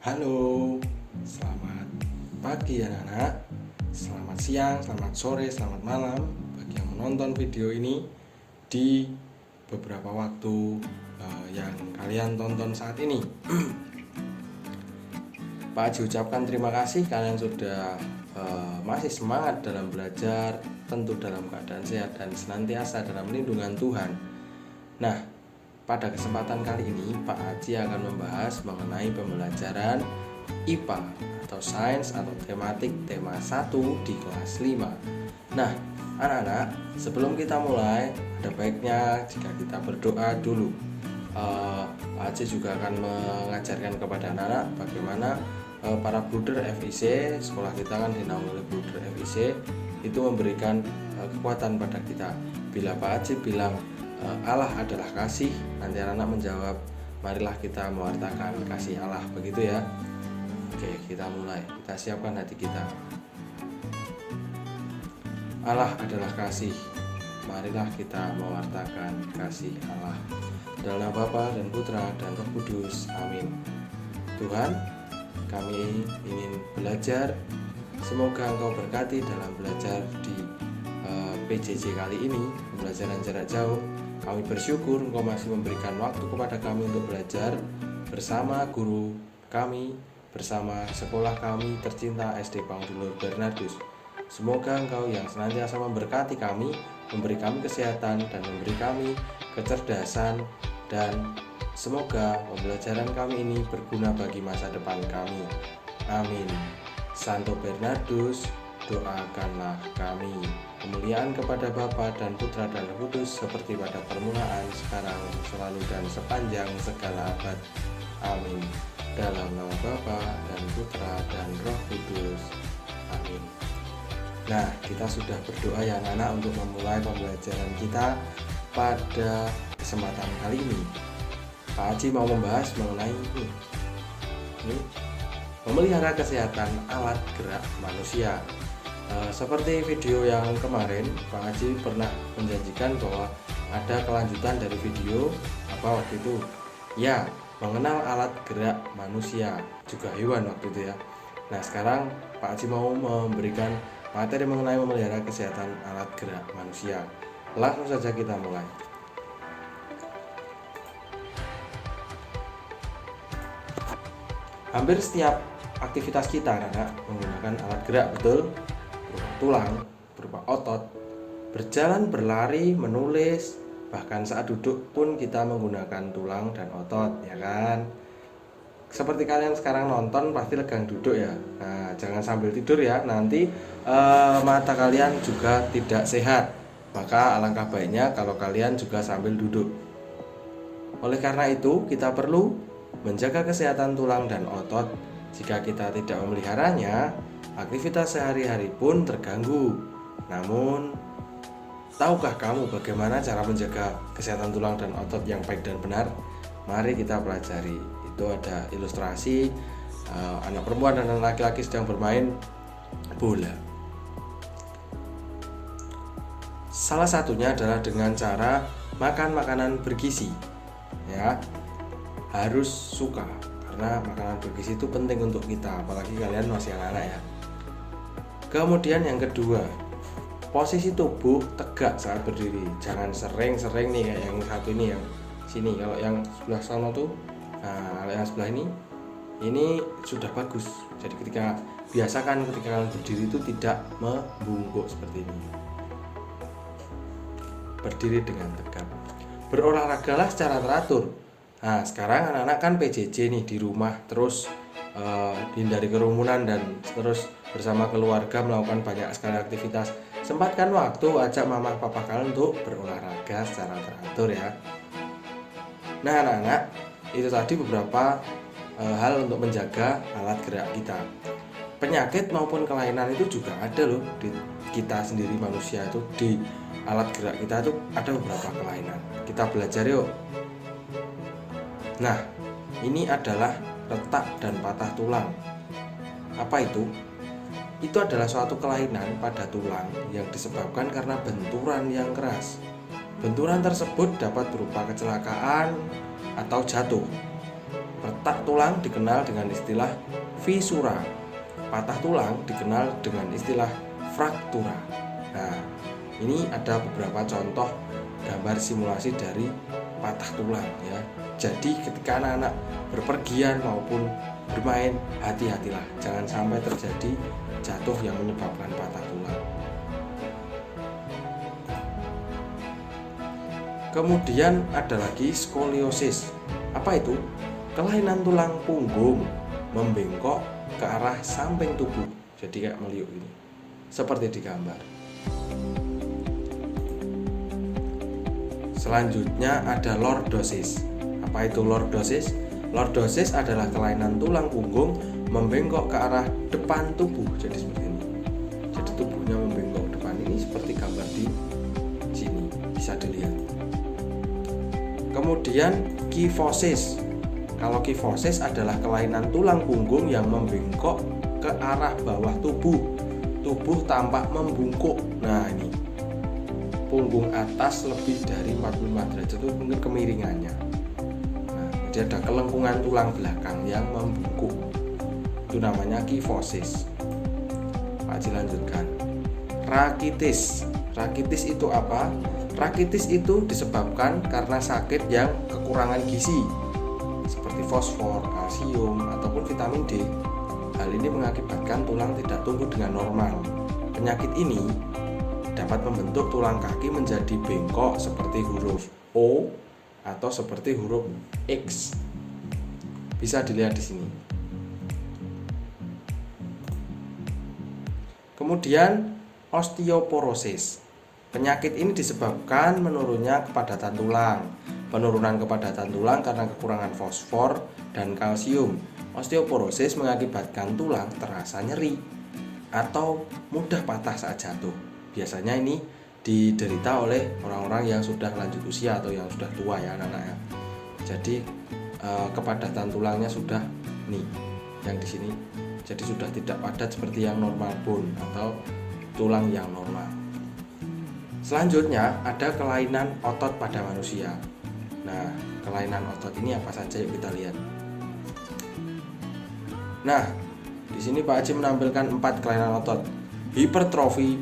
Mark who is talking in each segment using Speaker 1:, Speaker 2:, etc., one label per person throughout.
Speaker 1: Halo, selamat pagi anak-anak, selamat siang, selamat sore, selamat malam bagi yang menonton video ini di beberapa waktu yang kalian tonton saat ini. Pak Haji ucapkan terima kasih kalian sudah masih semangat dalam belajar, tentu dalam keadaan sehat dan senantiasa dalam lindungan Tuhan. Nah, pada kesempatan kali ini Pak Haji akan membahas mengenai pembelajaran IPA atau Sains atau Tematik tema 1 di kelas 5. Nah, anak-anak, sebelum kita mulai, ada baiknya jika kita berdoa dulu. Pak Haji juga akan mengajarkan kepada anak-anak bagaimana para bruder FIC, sekolah kita kan dinaungi oleh bruder FIC, itu memberikan kekuatan pada kita. Bila Pak Haji bilang Allah adalah kasih, nanti anak-anak menjawab, marilah kita mewartakan kasih Allah, begitu ya. Oke, kita mulai. Kita siapkan hati kita. Allah adalah kasih, marilah kita mewartakan kasih Allah. Dalam nama Bapa dan Putra dan Roh Kudus, amin. Tuhan, kami ingin belajar, semoga Engkau berkati dalam belajar di PJJ kali ini, pembelajaran jarak jauh. Kami bersyukur Engkau masih memberikan waktu kepada kami untuk belajar bersama guru kami, bersama sekolah kami tercinta SD Paudulur Bernardus. Semoga Engkau yang senantiasa memberkati kami, memberi kami kesehatan dan memberi kami kecerdasan, dan semoga pembelajaran kami ini berguna bagi masa depan kami. Amin. Santo Bernardus, doakanlah kami. Kemuliaan kepada Bapa dan Putra dan Roh Kudus, seperti pada permulaan, sekarang, selalu, dan sepanjang segala abad. Amin. Dalam nama Bapa dan Putra dan Roh Kudus. Amin. Nah, kita sudah berdoa ya anak-anak untuk memulai pembelajaran kita pada kesempatan kali ini. Pak Haji mau membahas mengenai ini, memelihara kesehatan alat gerak manusia. Seperti video yang kemarin, Pak Haji pernah menjanjikan bahwa ada kelanjutan dari video apa waktu itu? Ya, mengenal alat gerak manusia, juga hewan waktu itu ya. Nah, sekarang Pak Haji mau memberikan materi mengenai memelihara kesehatan alat gerak manusia. Langsung saja kita mulai. Hampir setiap aktivitas kita anak menggunakan alat gerak, betul? Berupa tulang, berupa otot, berjalan, berlari, menulis, bahkan saat duduk pun kita menggunakan tulang dan otot, ya kan? Seperti kalian sekarang nonton pasti legang duduk ya. Nah, jangan sambil tidur ya, nanti mata kalian juga tidak sehat. Maka alangkah baiknya kalau kalian juga sambil duduk. Oleh karena itu, kita perlu menjaga kesehatan tulang dan otot. Jika kita tidak memeliharanya, aktivitas sehari-hari pun terganggu. Namun, tahukah kamu bagaimana cara menjaga kesehatan tulang dan otot yang baik dan benar? Mari kita pelajari. Itu ada ilustrasi anak perempuan dan anak laki-laki sedang bermain bola. Salah satunya adalah dengan cara makan makanan bergizi. Ya, harus suka, karena makanan bergizi itu penting untuk kita, apalagi kalian masih anak-anak ya. Kemudian yang kedua, posisi tubuh tegak saat berdiri. Jangan sering-sering nih kayak yang satu ini, yang sini. Kalau yang sebelah sana tuh, nah kalau yang sebelah ini sudah bagus. Jadi biasakan ketika kalian berdiri itu tidak membungkuk seperti ini. Berdiri dengan tegap. Berolahragalah secara teratur. Nah, sekarang anak-anak kan PJJ nih di rumah, terus hindari kerumunan dan terus bersama keluarga melakukan banyak sekali aktivitas. Sempatkan waktu ajak mama papa kalian untuk berolahraga secara teratur ya. Nah anak-anak, itu tadi beberapa hal untuk menjaga alat gerak kita. Penyakit maupun kelainan itu juga ada loh di kita sendiri manusia itu. Di alat gerak kita itu ada beberapa kelainan. Kita belajar yuk. Nah, ini adalah retak dan patah tulang. Apa itu? Itu adalah suatu kelainan pada tulang yang disebabkan karena benturan yang keras. Benturan tersebut dapat berupa kecelakaan atau jatuh. Retak tulang dikenal dengan istilah fisura. Patah tulang dikenal dengan istilah fraktura. Nah, ini ada beberapa contoh gambar simulasi dari patah tulang ya. Jadi ketika anak-anak berpergian maupun bermain, hati-hatilah, jangan sampai terjadi jatuh yang menyebabkan patah tulang. Kemudian ada lagi skoliosis. Apa itu? Kelainan tulang punggung membengkok ke arah samping tubuh, jadi kayak meliuk ini, seperti di gambar. Selanjutnya ada lordosis. Apa itu lordosis? Lordosis adalah kelainan tulang punggung membengkok ke arah depan tubuh, jadi seperti ini. Jadi tubuhnya membengkok ke depan, ini seperti gambar di sini, bisa dilihat. Kemudian kifosis. Kalau kifosis adalah kelainan tulang punggung yang membengkok ke arah bawah tubuh. Tubuh tampak membungkuk. Nah, ini punggung atas lebih dari 45 derajat itu mungkin kemiringannya. Nah, jadi ada kelengkungan tulang belakang yang membungkuk. Itu namanya kifosis. Pak Haji lanjutkan. Rakitis. Rakitis itu apa? Rakitis itu disebabkan karena sakit yang kekurangan gizi seperti fosfor, kalsium, ataupun vitamin D. Hal ini mengakibatkan tulang tidak tumbuh dengan normal. Penyakit ini dapat membentuk tulang kaki menjadi bengkok seperti huruf O atau seperti huruf X. Bisa dilihat di sini. Kemudian osteoporosis. Penyakit ini disebabkan menurunnya kepadatan tulang. Penurunan kepadatan tulang karena kekurangan fosfor dan kalsium. Osteoporosis mengakibatkan tulang terasa nyeri atau mudah patah saat jatuh. Biasanya ini diderita oleh orang-orang yang sudah lanjut usia atau yang sudah tua ya anak-anak ya. Jadi kepadatan tulangnya sudah nih yang di sini. Jadi sudah tidak padat seperti yang normal bone atau tulang yang normal. Selanjutnya ada kelainan otot pada manusia. Nah, kelainan otot ini apa saja yuk kita lihat. Nah, di sini Pak Haji menampilkan 4 kelainan otot: hipertrofi,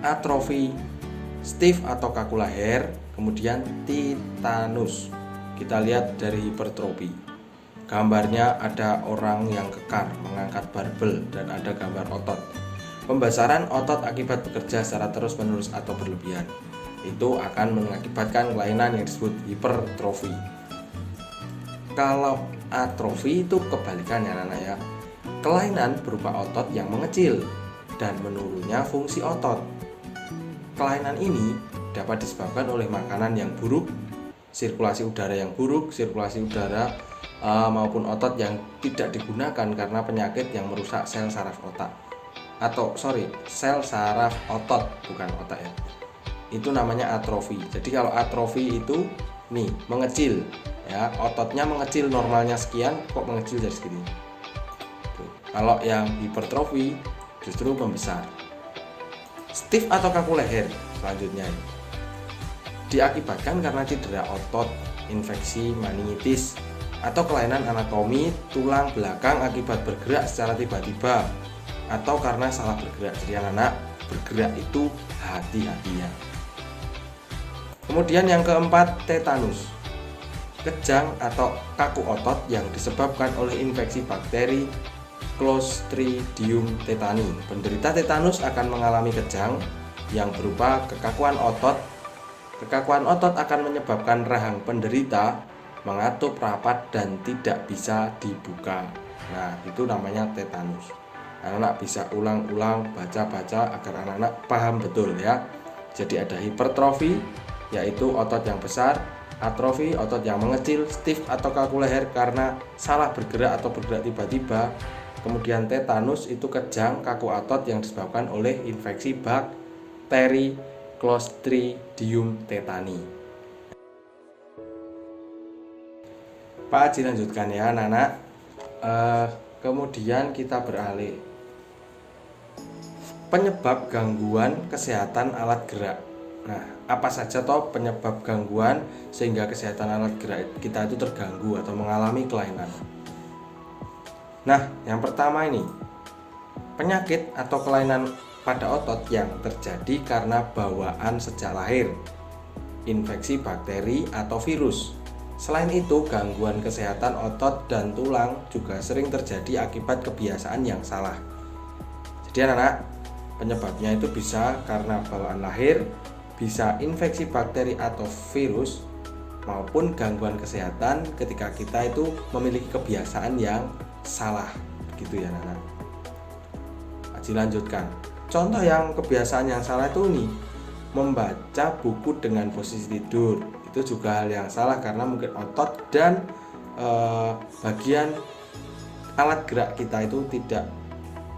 Speaker 1: atrofi, stiff atau kaku leher, kemudian titanus. Kita lihat dari hipertrofi. Gambarnya ada orang yang kekar mengangkat barbel dan ada gambar otot. Pembesaran otot akibat bekerja secara terus-menerus atau berlebihan. Itu akan mengakibatkan kelainan yang disebut hipertrofi. Kalau atrofi itu kebalikannya anak-anak ya. Kelainan berupa otot yang mengecil dan menurunnya fungsi otot. Kelainan ini dapat disebabkan oleh makanan yang buruk, sirkulasi udara yang buruk, sirkulasi udara maupun otot yang tidak digunakan karena penyakit yang merusak sel saraf otak. Sel saraf otot, bukan otak ya. Itu namanya atrofi. Jadi kalau atrofi itu nih mengecil ya, ototnya mengecil, normalnya sekian kok mengecil jadi segini. Tuh. Kalau yang hipertrofi justru membesar. Stiff atau kaku leher selanjutnya diakibatkan karena cedera otot, infeksi, meningitis, atau kelainan anatomi tulang belakang akibat bergerak secara tiba-tiba atau karena salah bergerak. Jadi anak-anak bergerak itu hati-hatinya. Kemudian yang keempat, tetanus. Kejang atau kaku otot yang disebabkan oleh infeksi bakteri Clostridium tetani. Penderita tetanus akan mengalami kejang yang berupa kekakuan otot. Kekakuan otot akan menyebabkan rahang penderita mengatup rapat dan tidak bisa dibuka. Nah, itu namanya tetanus. Anak-anak bisa ulang-ulang baca-baca agar anak-anak paham betul ya. Jadi ada hipertrofi, yaitu otot yang besar, atrofi, otot yang mengecil, stiff atau kaku leher karena salah bergerak atau bergerak tiba-tiba. Kemudian tetanus itu kejang, kaku otot yang disebabkan oleh infeksi bakteri Clostridium tetani. Pak Haji lanjutkan ya anak-anak. Kemudian kita beralih. Penyebab gangguan kesehatan alat gerak. Nah, apa saja toh penyebab gangguan sehingga kesehatan alat gerak kita itu terganggu atau mengalami kelainan? Nah, yang pertama ini, penyakit atau kelainan pada otot yang terjadi karena bawaan sejak lahir, infeksi bakteri atau virus. Selain itu, gangguan kesehatan otot dan tulang juga sering terjadi akibat kebiasaan yang salah. Jadi anak-anak, penyebabnya itu bisa karena bawaan lahir, bisa infeksi bakteri atau virus, maupun gangguan kesehatan ketika kita itu memiliki kebiasaan yang salah. Begitu ya anak-anak. Aji lanjutkan. Contoh yang kebiasaan yang salah itu nih, membaca buku dengan posisi tidur. Itu juga hal yang salah karena mungkin otot dan bagian alat gerak kita itu tidak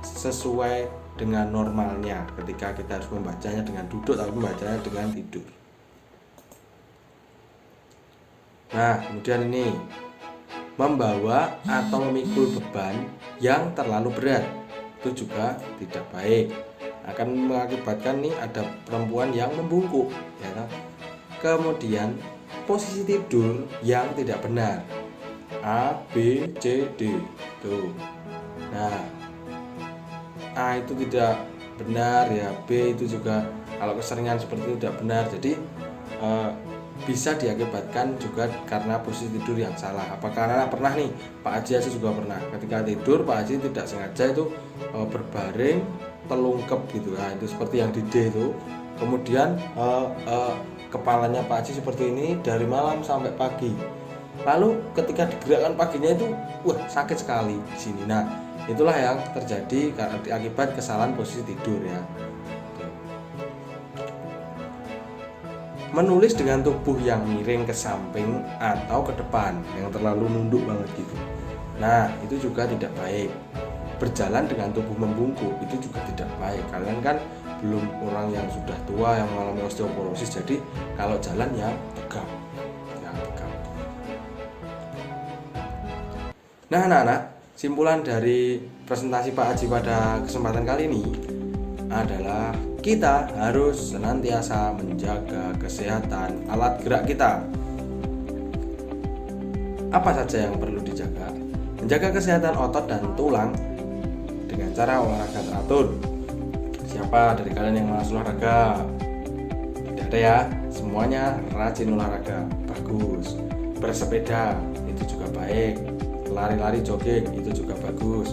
Speaker 1: sesuai dengan normalnya ketika kita harus membacanya dengan duduk tapi membacanya dengan tidur. Nah, kemudian ini, membawa atau memikul beban yang terlalu berat, itu juga tidak baik, akan mengakibatkan nih ada perempuan yang membungkuk ya. Kemudian posisi tidur yang tidak benar, A, B, C, D tuh. Nah, A itu tidak benar ya, B itu juga kalau keseringan seperti itu tidak benar. Jadi bisa diakibatkan juga karena posisi tidur yang salah. Apakah anak pernah nih, Pak Haji juga pernah, ketika tidur Pak Haji tidak sengaja itu berbaring telungkep gitu ya, itu seperti yang di D itu. Kemudian kepalanya Pak Haji seperti ini dari malam sampai pagi. Lalu ketika digerakkan paginya itu sakit sekali di sini. Nah, itulah yang terjadi akibat kesalahan posisi tidur ya. Menulis dengan tubuh yang miring ke samping atau ke depan, yang terlalu nunduk banget gitu. Nah, itu juga tidak baik. Berjalan dengan tubuh membungkuk itu juga tidak baik. Kalian kan belum orang yang sudah tua yang mengalami osteoporosis, jadi kalau jalan ya tegap. Nah anak-anak, simpulan dari presentasi Pak Haji pada kesempatan kali ini adalah kita harus senantiasa menjaga kesehatan alat gerak kita. Apa saja yang perlu dijaga? Menjaga kesehatan otot dan tulang dengan cara olahraga teratur. Siapa dari kalian yang malas olahraga? Tidak ada ya, semuanya rajin olahraga, bagus. Bersepeda itu juga baik, lari-lari jogging itu juga bagus.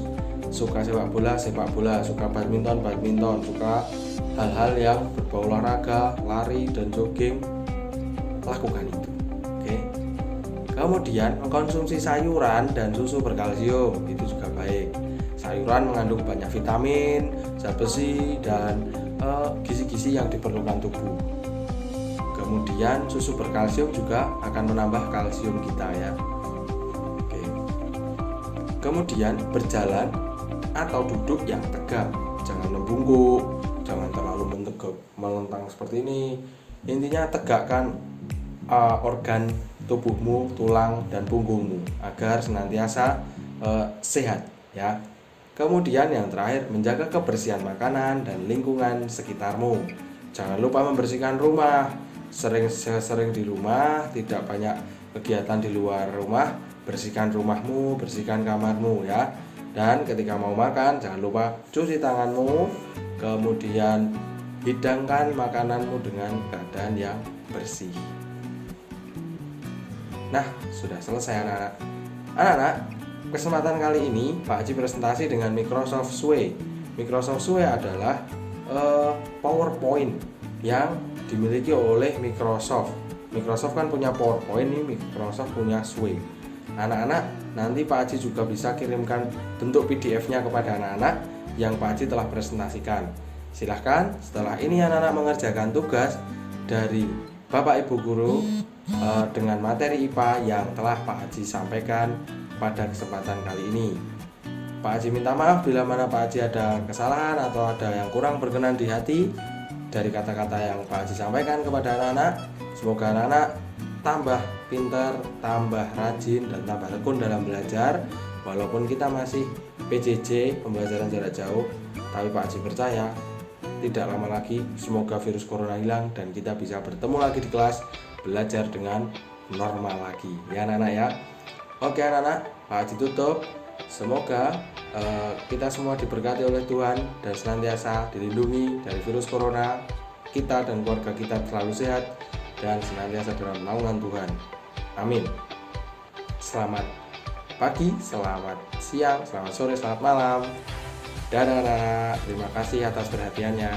Speaker 1: Suka sepak bola, suka badminton, suka hal-hal yang berbau olahraga, lari dan jogging, lakukan itu. Oke. Kemudian mengkonsumsi sayuran dan susu berkalsium itu juga baik. Sayuran mengandung banyak vitamin, zat besi dan gizi-gizi yang diperlukan tubuh. Kemudian susu berkalsium juga akan menambah kalsium kita ya. Oke. Kemudian berjalan atau duduk yang tegap, jangan membungkuk, jangan terlalu melentang seperti ini. Intinya tegakkan organ tubuhmu, tulang dan punggungmu agar senantiasa sehat ya. Kemudian yang terakhir, menjaga kebersihan makanan dan lingkungan sekitarmu. Jangan lupa membersihkan rumah. Sering di rumah, tidak banyak kegiatan di luar rumah. Bersihkan rumahmu, bersihkan kamarmu ya. Dan ketika mau makan, jangan lupa cuci tanganmu. Kemudian hidangkan makananmu dengan keadaan yang bersih. Nah, sudah selesai anak-anak. Anak-anak, kesempatan kali ini Pak Haji presentasi dengan Microsoft Sway. Microsoft Sway adalah PowerPoint yang dimiliki oleh Microsoft. Microsoft kan punya PowerPoint, ini Microsoft punya Sway. Anak-anak, nanti Pak Haji juga bisa kirimkan bentuk PDF-nya kepada anak-anak yang Pak Haji telah presentasikan. Silahkan setelah ini anak-anak mengerjakan tugas dari Bapak Ibu Guru dengan materi IPA yang telah Pak Haji sampaikan pada kesempatan kali ini. Pak Haji minta maaf bila mana Pak Haji ada kesalahan atau ada yang kurang berkenan di hati dari kata-kata yang Pak Haji sampaikan kepada anak-anak. Semoga anak-anak tambah pintar, tambah rajin, dan tambah tekun dalam belajar. Walaupun kita masih PJJ, pembelajaran jarak jauh, tapi Pak Haji percaya tidak lama lagi semoga virus corona hilang dan kita bisa bertemu lagi di kelas, belajar dengan normal lagi ya anak-anak ya. Oke anak-anak, Pak Haji tutup. Semoga kita semua diberkati oleh Tuhan dan senantiasa dilindungi dari virus corona. Kita dan keluarga kita selalu sehat dan senantiasa dalam naungan Tuhan. Amin. Selamat pagi, selamat siang, selamat sore, selamat malam. Dadah, terima kasih atas perhatiannya.